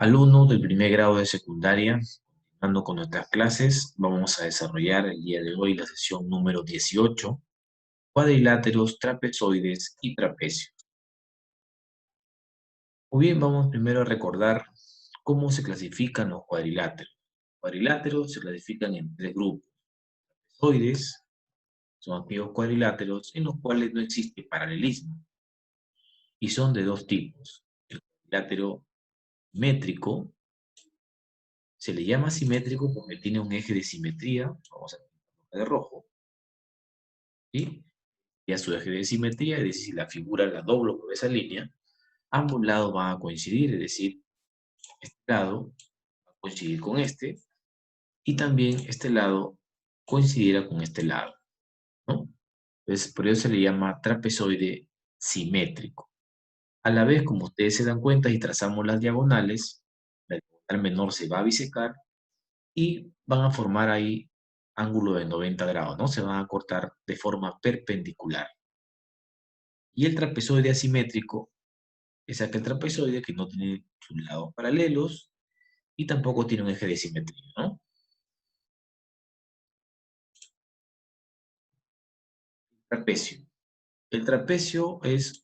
Alumnos del primer grado de secundaria, continuando con nuestras clases, vamos a desarrollar el día de hoy la sesión número 18, cuadriláteros, trapezoides y trapecios. Muy bien, vamos primero a recordar cómo se clasifican los cuadriláteros. Los cuadriláteros se clasifican en tres grupos. Trapezoides son aquellos cuadriláteros en los cuales no existe paralelismo y son de dos tipos. El cuadrilátero métrico se le llama simétrico porque tiene un eje de simetría, vamos a pintar de rojo, ¿sí? Y a su eje de simetría, es decir, si la figura la doblo por esa línea, ambos lados van a coincidir, es decir, este lado va a coincidir con este, y también este lado coincidirá con este lado, ¿no? Entonces, por eso se le llama trapezoide simétrico. A la vez, como ustedes se dan cuenta, y trazamos las diagonales, la diagonal menor se va a bisecar y van a formar ahí ángulo de 90 grados, ¿no? Se van a cortar de forma perpendicular. Y el trapezoide asimétrico es aquel trapezoide que no tiene sus lados paralelos y tampoco tiene un eje de simetría, ¿no? Trapecio. El trapecio es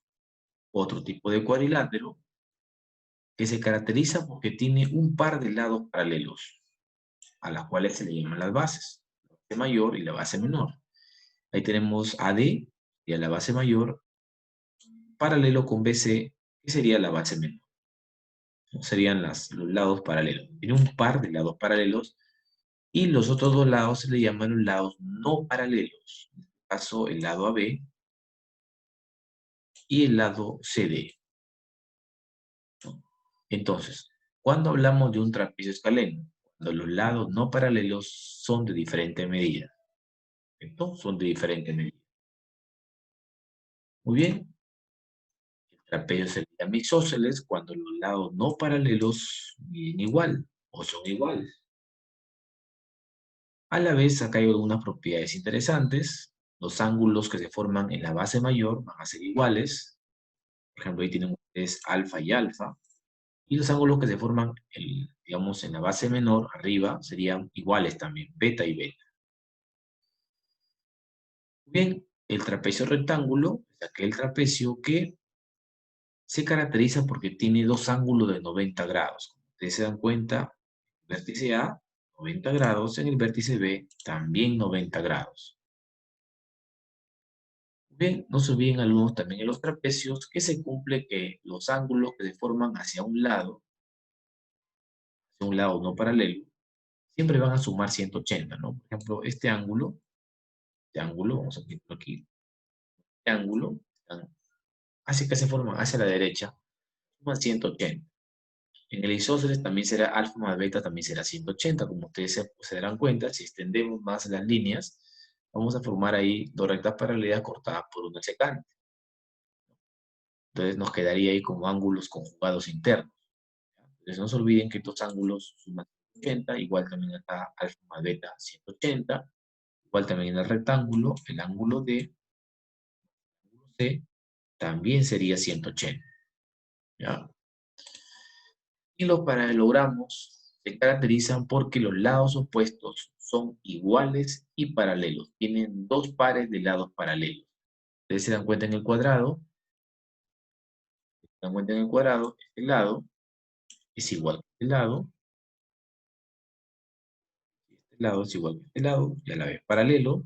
otro tipo de cuadrilátero que se caracteriza porque tiene un par de lados paralelos, a las cuales se le llaman las bases, la base mayor y la base menor. Ahí tenemos AD y a la base mayor, paralelo con BC, que sería la base menor. Serían los lados paralelos. Tiene un par de lados paralelos y los otros dos lados se le llaman los lados no paralelos. En este caso, el lado AB y el lado CD. Entonces, cuando hablamos de un trapecio escaleno, cuando los lados no paralelos son de diferente medida. Entonces, son de diferente medida. Muy bien. El trapecio se le llama isósceles cuando los lados no paralelos miden igual o son iguales. A la vez, acá hay algunas propiedades interesantes. Los ángulos que se forman en la base mayor van a ser iguales. Por ejemplo, ahí tienen ustedes alfa y alfa. Y los ángulos que se forman, digamos, en la base menor, arriba, serían iguales también, beta y beta. Bien, el trapecio rectángulo es aquel trapecio que se caracteriza porque tiene dos ángulos de 90 grados. Como ustedes se dan cuenta, el vértice A, 90 grados, en el vértice B, también 90 grados. Bien, no se olviden algunos también en los trapecios que se cumple que los ángulos que se forman hacia un lado no paralelo, siempre van a sumar 180, ¿no? Por ejemplo, este ángulo, vamos a ponerlo aquí, este ángulo, hacia que se forman hacia la derecha, suman 180. En el isósceles también será alfa más beta, también será 180, como ustedes se darán cuenta, si extendemos más las líneas, vamos a formar ahí dos rectas paralelas cortadas por una secante. Entonces nos quedaría ahí como ángulos conjugados internos. Entonces no se olviden que estos ángulos suman 180, igual también acá alfa más beta 180, igual también en el rectángulo, el ángulo D, el ángulo C, también sería 180. ¿Ya? Y los paralelogramos se caracterizan porque los lados opuestos son iguales y paralelos. Tienen dos pares de lados paralelos. Ustedes se dan cuenta en el cuadrado, este lado es igual que este lado, este lado es igual que este lado, y a la vez paralelo,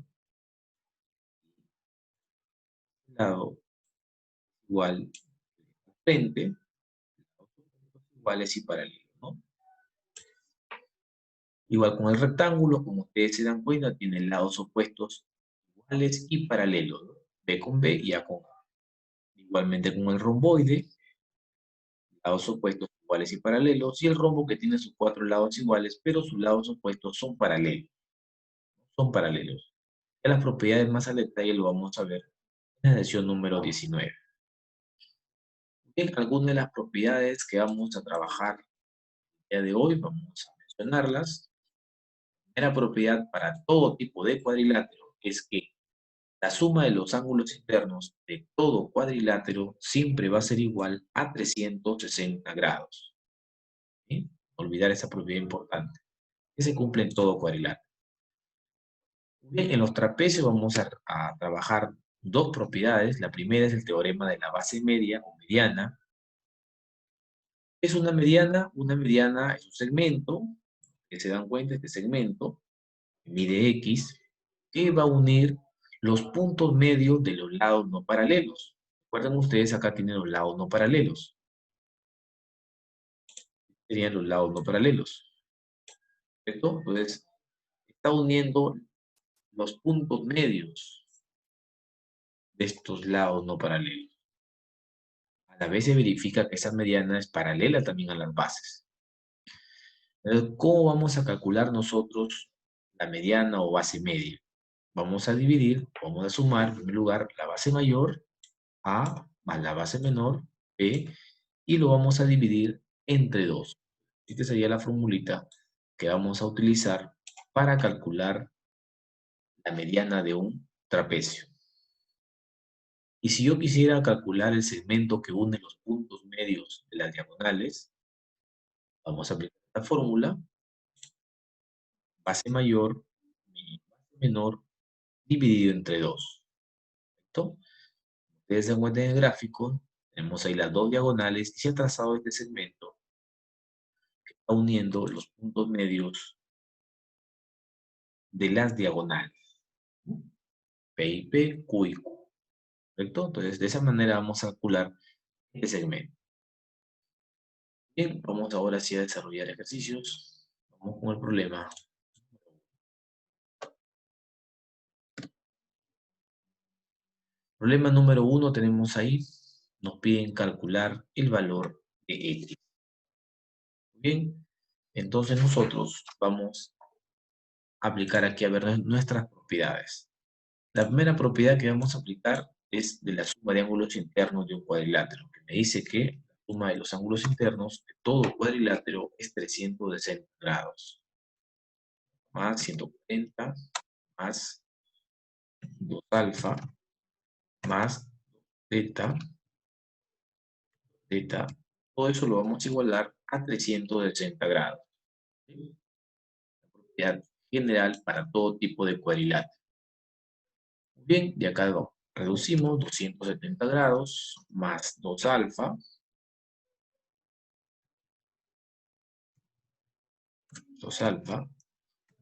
este lado igual frente, iguales y paralelos, ¿no? Igual con el rectángulo, como ustedes se dan cuenta, tiene lados opuestos iguales y paralelos, ¿no? B con B y A con A. Igualmente con el romboide, lados opuestos iguales y paralelos, y el rombo que tiene sus cuatro lados iguales, pero sus lados opuestos son paralelos. Son paralelos. Ya las propiedades más al detalle lo vamos a ver en la lección número 19. Bien, algunas de las propiedades que vamos a trabajar el día de hoy, vamos a mencionarlas. La primera propiedad para todo tipo de cuadrilátero es que la suma de los ángulos internos de todo cuadrilátero siempre va a ser igual a 360 grados. ¿Sí? olvidar esa propiedad importante, que se cumple en todo cuadrilátero. Bien, en los trapecios vamos a trabajar dos propiedades. La primera es el teorema de la base media o mediana. Es una mediana es un segmento, que se dan cuenta, este segmento mide X, que va a unir los puntos medios de los lados no paralelos. Recuerden ustedes, acá tienen los lados no paralelos. Serían los lados no paralelos. ¿Correcto? Entonces, está uniendo los puntos medios de estos lados no paralelos. A la vez se verifica que esa mediana es paralela también a las bases. Entonces, ¿cómo vamos a calcular nosotros la mediana o base media? Vamos a dividir, vamos a sumar, en primer lugar, la base mayor, A, más la base menor, B, y lo vamos a dividir entre 2. Esta sería la formulita que vamos a utilizar para calcular la mediana de un trapecio. Y si yo quisiera calcular el segmento que une los puntos medios de las diagonales, vamos a aplicar esta fórmula, base mayor y base menor dividido entre 2. ¿Correcto? Ustedes se encuentran en el gráfico, tenemos ahí las dos diagonales y se ha trazado este segmento que está uniendo los puntos medios de las diagonales. P y P, Q y Q. ¿Correcto? Entonces, de esa manera vamos a calcular este segmento. Bien, vamos ahora sí a desarrollar ejercicios. Vamos con el problema. Problema número 1 tenemos ahí. Nos piden calcular el valor de X. Bien, entonces nosotros vamos a aplicar aquí a ver nuestras propiedades. La primera propiedad que vamos a aplicar es de la suma de ángulos internos de un cuadrilátero, que me dice que la suma de los ángulos internos de todo cuadrilátero es 360 grados, más 140, más 2 alfa, más teta, todo eso lo vamos a igualar a 360 grados. ¿Sí? La propiedad general para todo tipo de cuadrilátero. Bien, de acá reducimos 270 grados más 2 alfa, 2 alfa,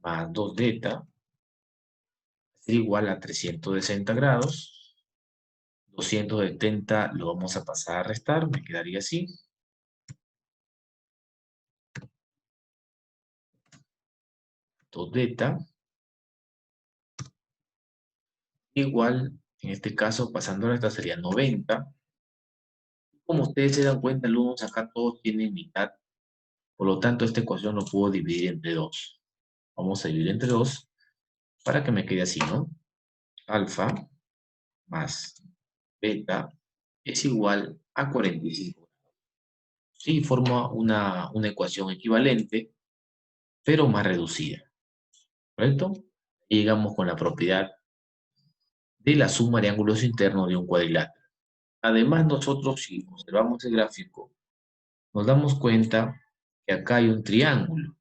más 2 beta, es igual a 360 grados. 270 lo vamos a pasar a restar, me quedaría así. 2 beta, igual, en este caso, pasando a restar sería 90. Como ustedes se dan cuenta, alumnos, acá todos tienen mitad. Por lo tanto, esta ecuación lo puedo dividir entre 2. Vamos a dividir entre 2 para que me quede así, ¿no? Alfa más beta es igual a 45. Sí, forma una ecuación equivalente, pero más reducida. ¿Correcto? Y llegamos con la propiedad de la suma de ángulos internos de un cuadrilátero. Además, nosotros, si observamos el gráfico, nos damos cuenta que acá hay un triángulo.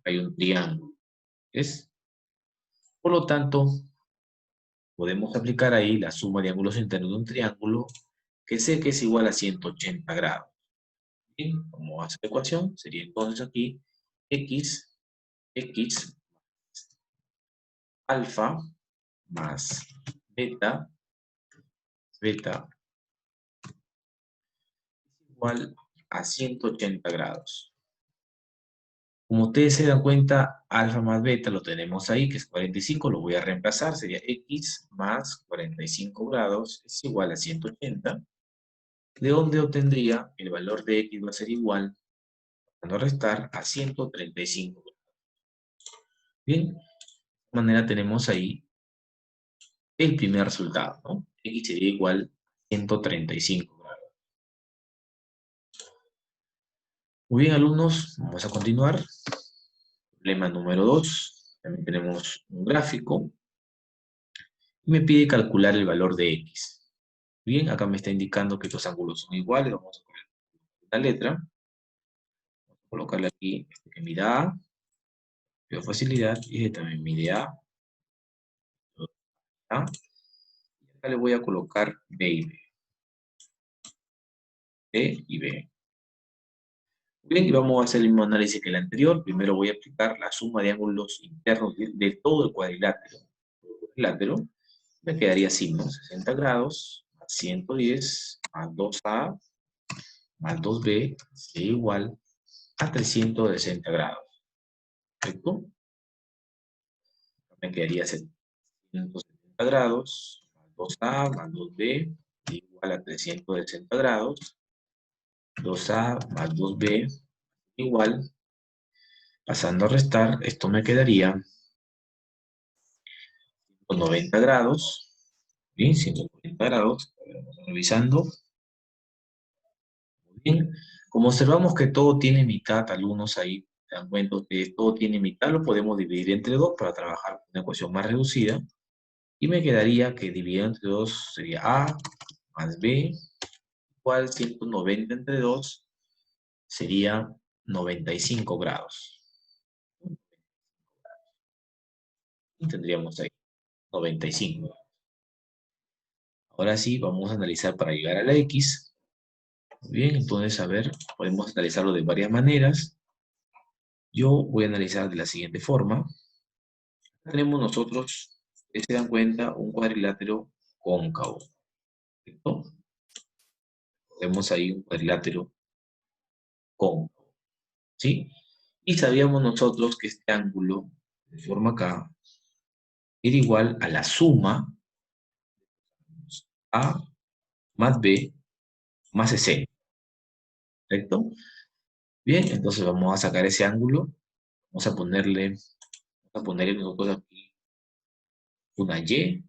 Hay un triángulo. ¿Es? Por lo tanto, podemos aplicar ahí la suma de ángulos internos de un triángulo que sé que es igual a 180 grados. Bien, como hace la ecuación, sería entonces aquí x alfa más beta igual a 180 grados. Como ustedes se dan cuenta, alfa más beta lo tenemos ahí, que es 45, lo voy a reemplazar, sería x más 45 grados es igual a 180, de donde obtendría el valor de x va a ser igual, para no restar, a 135 grados. Bien, de esta manera tenemos ahí el primer resultado, ¿no? X sería igual a 135 grados. Muy bien, alumnos, vamos a continuar. Problema número 2. También tenemos un gráfico. Me pide calcular el valor de X. Bien, acá me está indicando que estos ángulos son iguales. Vamos a poner una letra. colocarle aquí que mida A, veo facilidad, y este también mide A, ¿ya? Y acá le voy a colocar B y B. B y B. Bien, y vamos a hacer el mismo análisis que el anterior. Primero voy a aplicar la suma de ángulos internos de todo el cuadrilátero. Me quedaría así, ¿no? 60 grados más 110 más 2A más 2B es igual a 360 grados. ¿Correcto? Me quedaría 170 grados más 2A más 2B igual a 360 grados. 2A más 2B igual. Pasando a restar, esto me quedaría 190 grados. Bien, 190 grados. Vamos revisando. Muy bien. Como observamos que todo tiene mitad, algunos ahí se dan cuenta que todo tiene mitad, lo podemos dividir entre 2 para trabajar una ecuación más reducida. Y me quedaría que dividido entre 2 sería A más B igual 190 entre 2 sería 95 grados. Y tendríamos ahí 95. Ahora sí, vamos a analizar para llegar a la X. Muy bien, entonces, a ver, podemos analizarlo de varias maneras. Yo voy a analizar de la siguiente forma. Tenemos nosotros, ustedes se dan cuenta, un cuadrilátero cóncavo. ¿Correcto? Vemos ahí un cuadrilátero cóncavo. ¿Sí? Y sabíamos nosotros que este ángulo, de forma acá, era igual a la suma A más B más 60. ¿Correcto? Bien, entonces vamos a sacar ese ángulo. Vamos a ponerle nosotros aquí una Y,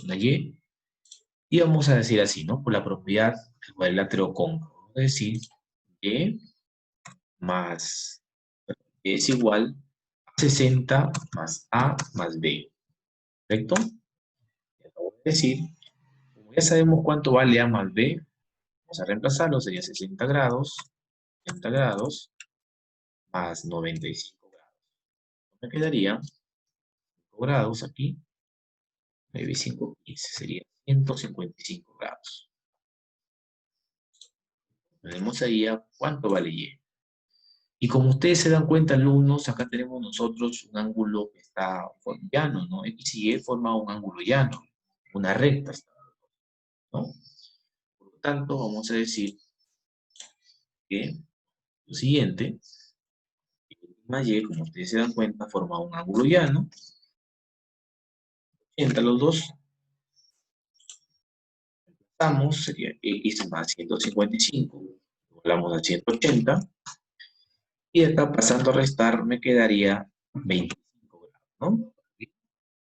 una Y, y vamos a decir así, ¿no? Por la propiedad del cuadrilátero cóncavo. Vamos a decir Y más es igual a 60 más A más B. ¿Correcto? Y acabo de decir, como ya sabemos cuánto vale A más B, vamos a reemplazarlo, sería 60 grados más 95 grados. Me quedaría 5 grados aquí, 9 y 5, 15, sería 155 grados. Tenemos ahí a cuánto vale Y. Y como ustedes se dan cuenta, alumnos, acá tenemos nosotros un ángulo que está llano, ¿no? X y Y forma un ángulo llano, una recta, ¿no? Por lo tanto, vamos a decir que lo siguiente, X más Y, como ustedes se dan cuenta, forma un ángulo llano. Entre los dos, estamos, sería X más 155, volvamos a 180, y acá pasando a restar me quedaría 25 grados, ¿no?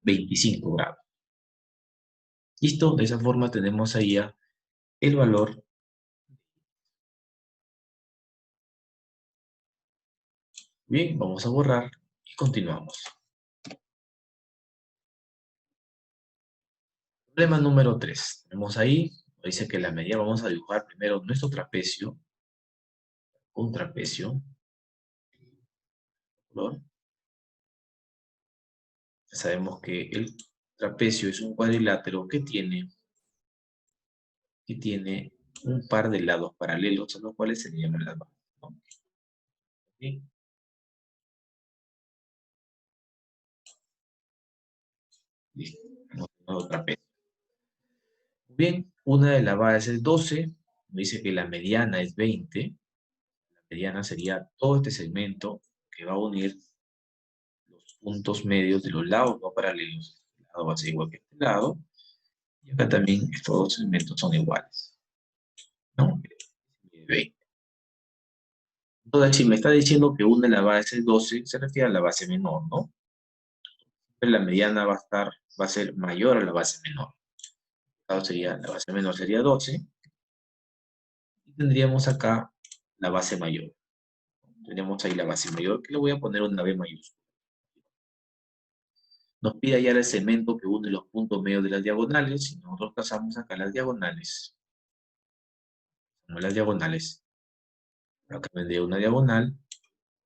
25 grados. ¿Listo? De esa forma tenemos ahí ya el valor. Bien, vamos a borrar y continuamos. Problema número 3. Tenemos ahí, dice que la medida, vamos a dibujar primero nuestro trapecio. Un trapecio. ¿No? Sabemos que el trapecio es un cuadrilátero que tiene un par de lados paralelos, a los cuales se le llaman las bases, ¿no? Bien. Listo. Tenemos un nuevo trapecio. Bien, una de las bases es 12, dice que la mediana es 20, la mediana sería todo este segmento que va a unir los puntos medios de los lados no paralelos. Este lado va a ser igual que este lado, y acá también estos dos segmentos son iguales, ¿no? 20. Entonces, si me está diciendo que una de las bases es 12, se refiere a la base menor, ¿no? Pero la mediana va a ser mayor a la base menor. La base menor sería 12, y tendríamos acá la base mayor. Tenemos ahí la base mayor, que le voy a poner una B mayúscula. Nos pide hallar el segmento que une los puntos medios de las diagonales, y nosotros trazamos acá las diagonales. Como las diagonales. Acá vendría una diagonal,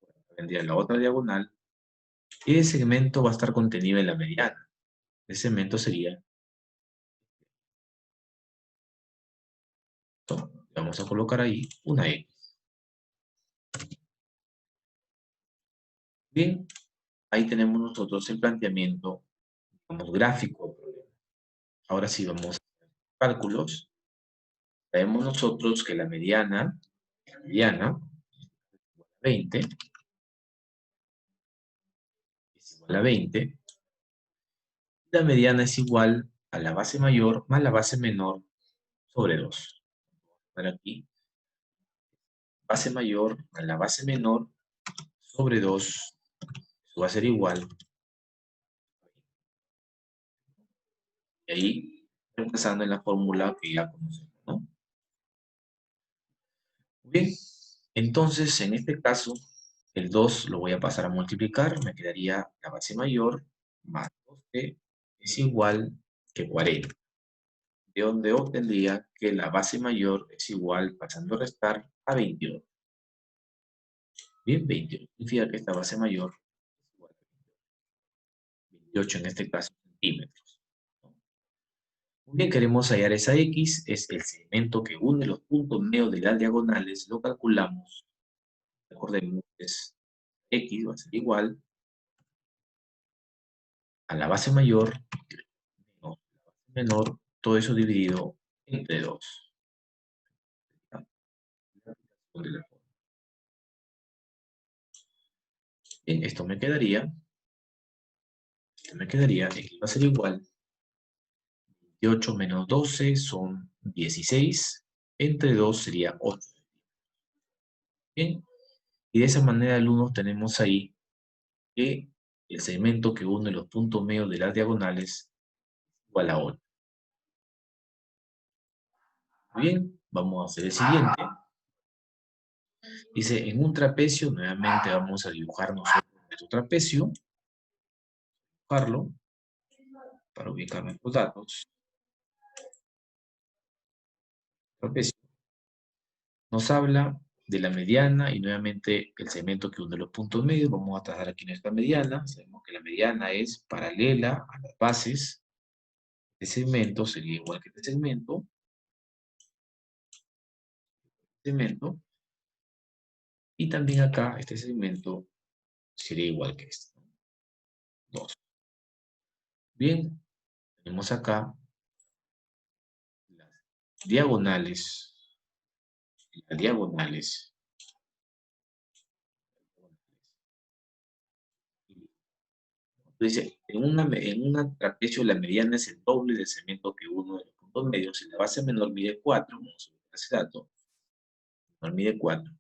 acá vendría la otra diagonal, y el segmento va a estar contenido en la mediana. El segmento sería esto. Vamos a colocar ahí una X. Bien, ahí tenemos nosotros el planteamiento, digamos, gráfico del problema. Ahora sí vamos a hacer cálculos. Sabemos nosotros que la mediana es igual a 20, es igual a 20. La mediana es igual a la base mayor más la base menor sobre 2. Para aquí, base mayor a la base menor sobre 2, eso va a ser igual. Y ahí, empezando en la fórmula que ya conocemos, ¿no? Bien, entonces en este caso, el 2 lo voy a pasar a multiplicar, me quedaría la base mayor más 2t es igual que 40. De donde obtendría que la base mayor es igual, pasando a restar, a 28. Bien, 28 significa que esta base mayor es igual a 28, en este caso, centímetros. Muy bien, queremos hallar esa X, es el segmento que une los puntos medios de las diagonales, lo calculamos, recordemos, es X va a ser igual a la base mayor menos la base menor, todo eso dividido entre 2. Bien, esto me quedaría, X va a ser igual, 28 menos 12 son 16, entre 2 sería 8. Bien, y de esa manera, alumnos, tenemos ahí que el segmento que une los puntos medios de las diagonales es igual a 8. Bien, vamos a hacer el siguiente. Dice, en un trapecio, nuevamente vamos a dibujar nosotros nuestro trapecio, dibujarlo, para ubicar nuestros datos. Trapecio nos habla de la mediana y nuevamente el segmento que une los puntos medios. Vamos a trazar aquí nuestra mediana. Sabemos que la mediana es paralela a las bases. Este segmento sería igual que este segmento. Y también acá este segmento sería igual que este. 2. Bien, tenemos acá las diagonales. Las diagonales. Dice, en una trapecio la mediana es el doble del segmento que uno de los puntos medios. Si la base menor mide 4, vamos a ver ese dato, menor mide 4.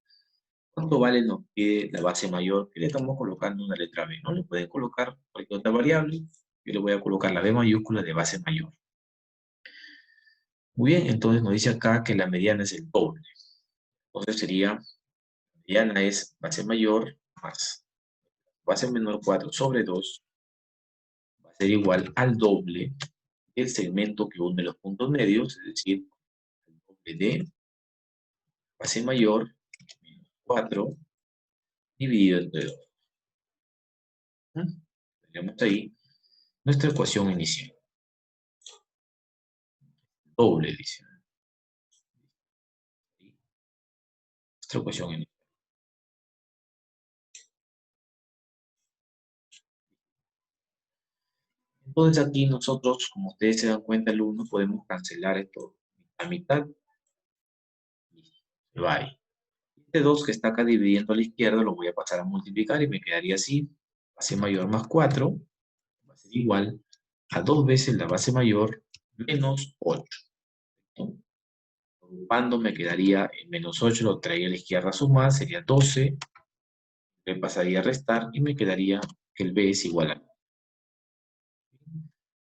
¿Cuánto vale nos pide la base mayor? Que le estamos colocando una letra B. No le pueden colocar cualquier otra variable. Yo le voy a colocar la B mayúscula de base mayor. Muy bien, entonces nos dice acá que la mediana es el doble. Entonces sería, mediana es base mayor más base menor 4 sobre 2 va a ser igual al doble del segmento que une los puntos medios, es decir, el doble de base mayor menos 4 dividido entre 2. Tenemos ahí nuestra ecuación inicial. Doble, dice. Nuestra ecuación inicial. Entonces aquí nosotros, como ustedes se dan cuenta, alumnos, podemos cancelar esto a mitad. Y se va ahí. Este 2 que está acá dividiendo a la izquierda lo voy a pasar a multiplicar y me quedaría así. Base mayor más 4 va a ser igual a 2 veces la base mayor menos 8. ¿No? Agrupando me quedaría el menos 8, lo traería a la izquierda a sumar, sería 12. Me pasaría a restar y me quedaría que el b es igual a 9.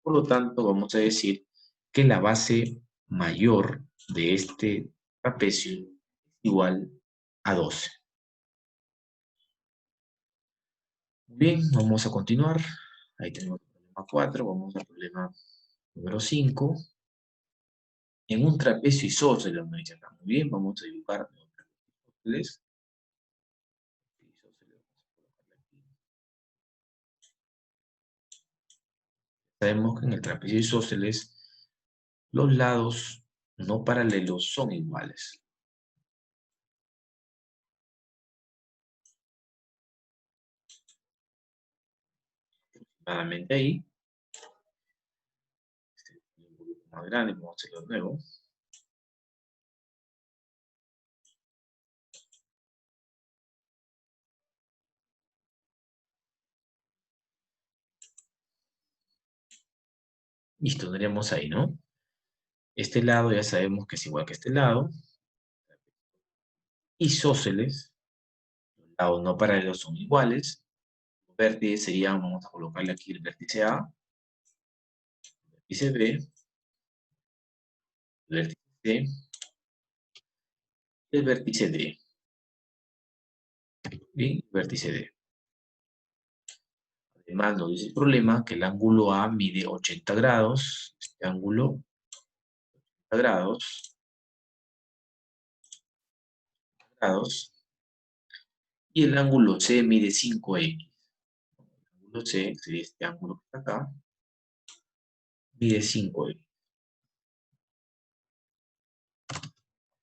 Por lo tanto, vamos a decir que la base mayor de este trapecio es igual a 12. Bien, vamos a continuar. Ahí tenemos el problema 4, vamos al problema número 5. En un trapecio isósceles, nos dice acá. Muy bien, vamos a dibujar los trapecio isósceles. Sabemos que en el trapecio isósceles los lados no paralelos son iguales. Aproximadamente ahí. Un poco más grande, vamos a hacerlo de nuevo. Listo, tendríamos ahí, ¿no? Este lado ya sabemos que es igual que este lado. Isósceles, los lados no paralelos son iguales. Los vértices serían, vamos a colocarle aquí el vértice A, el vértice B, el vértice C, y el vértice D. Bien, el vértice D. Además, nos dice el problema que el ángulo A mide 80 grados. Este ángulo, 80 grados. Y el ángulo C mide 5x. El ángulo C sería este ángulo que está acá. Mide 5x.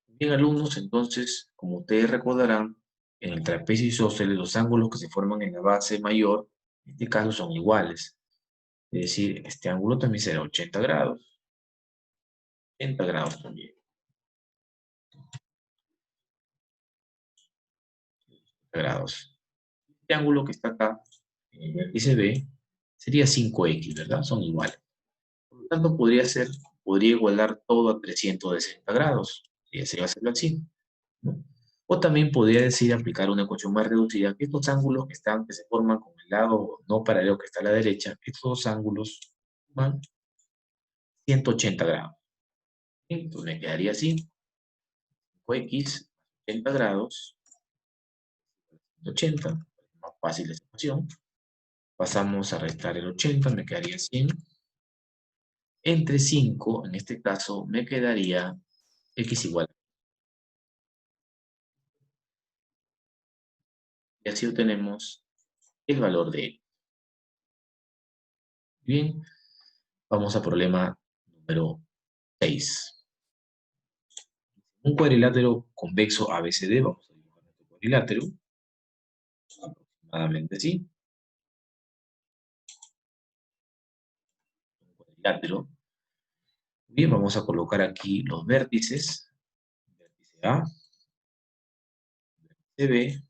Bien, alumnos, entonces, como ustedes recordarán, en el trapecio isósceles los ángulos que se forman en la base mayor, en este caso son iguales. Es decir, este ángulo también será 80 grados. 80 grados también. Grados. Este ángulo que está acá, en el vértice B, sería 5x, ¿verdad? Son iguales. Por lo tanto, podría igualar todo a 360 grados. Y así va a ser así, ¿no? O también podría decir, aplicar una ecuación más reducida, que estos ángulos que se forman con el lado no paralelo que está a la derecha, estos dos ángulos suman 180 grados. Entonces me quedaría así, 5x 80 grados, 180, más fácil esa ecuación. Pasamos a restar el 80, me quedaría 100. Entre 5, en este caso, me quedaría x igual. Y así obtenemos el valor de x. Bien, vamos al problema número 6. Un cuadrilátero convexo ABCD, vamos a dibujar nuestro cuadrilátero, aproximadamente así. Un cuadrilátero. Bien, vamos a colocar aquí los vértices. Vértice A, vértice B,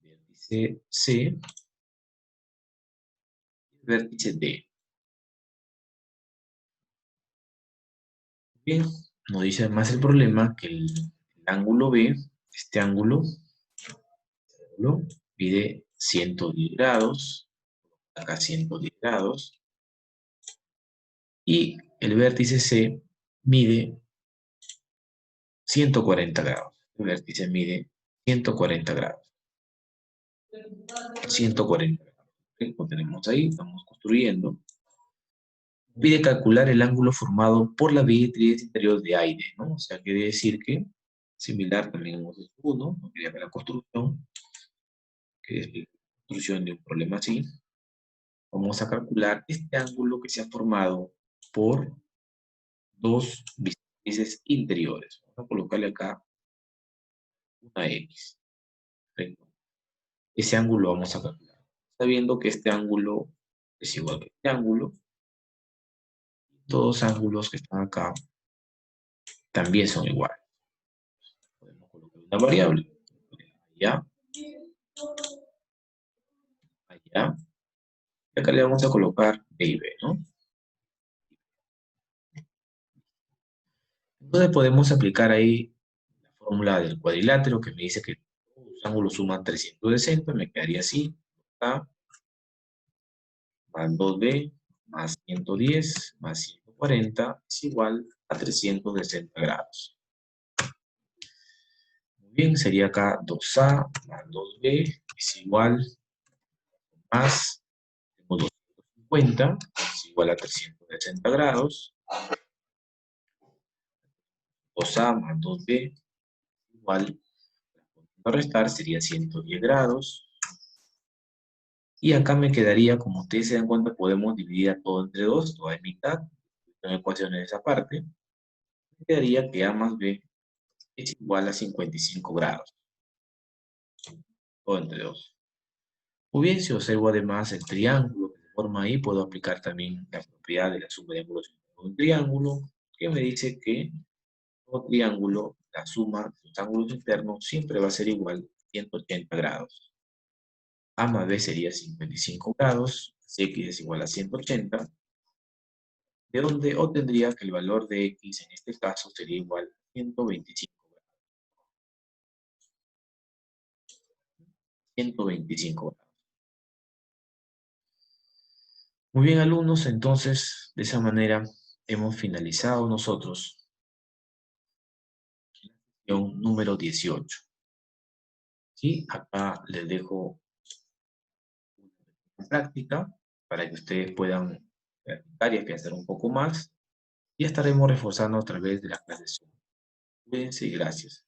vértice C, vértice D. Bien, nos dice además el problema que el ángulo B, este ángulo mide 110 grados, acá 110 grados, y el vértice C mide 140 grados. El vértice mide 140 grados. 140 grados. Lo tenemos ahí, estamos construyendo. Pide calcular el ángulo formado por la bimetría interior de aire, ¿no? O sea, quiere decir que, similar también hemos hecho uno, no quería ver la construcción, que es la construcción de un problema así. Vamos a calcular este ángulo que se ha formado por dos vértices interiores. Vamos a colocarle acá una X. Perfecto. Ese ángulo vamos a calcular. Sabiendo que este ángulo es igual que este ángulo, todos los ángulos que están acá también son iguales. Podemos colocar una variable. Allá, allá. Y acá le vamos a colocar B y B, ¿no? Entonces podemos aplicar ahí la fórmula del cuadrilátero que me dice que todos los ángulos suman 360, me quedaría así. A más 2B más 110 más 140 es igual a 360 grados. Muy bien, sería acá 2A más 2B es igual más, tengo 250, es igual a 360 grados. 2A más 2B igual, a restar sería 110 grados. Y acá me quedaría, como ustedes se dan cuenta, podemos dividir a todo entre 2, toda es mitad, en ecuaciones de esa parte, me quedaría que A más B es igual a 55 grados, todo entre 2. Muy bien, si observo además el triángulo que se forma ahí, puedo aplicar también la propiedad de la suma de ángulos de un triángulo, que me dice que todo triángulo, la suma de sus ángulos internos siempre va a ser igual a 180 grados. A más B sería 55 grados, X es igual a 180, de donde obtendría que el valor de X en este caso sería igual a 125 grados. 125 grados. Muy bien, alumnos, entonces, de esa manera hemos finalizado nosotros la sesión número 18. ¿Sí? Acá les dejo una práctica para que ustedes puedan practicar y afianzar un poco más. Y estaremos reforzando a través de las clases. Cuídense y gracias.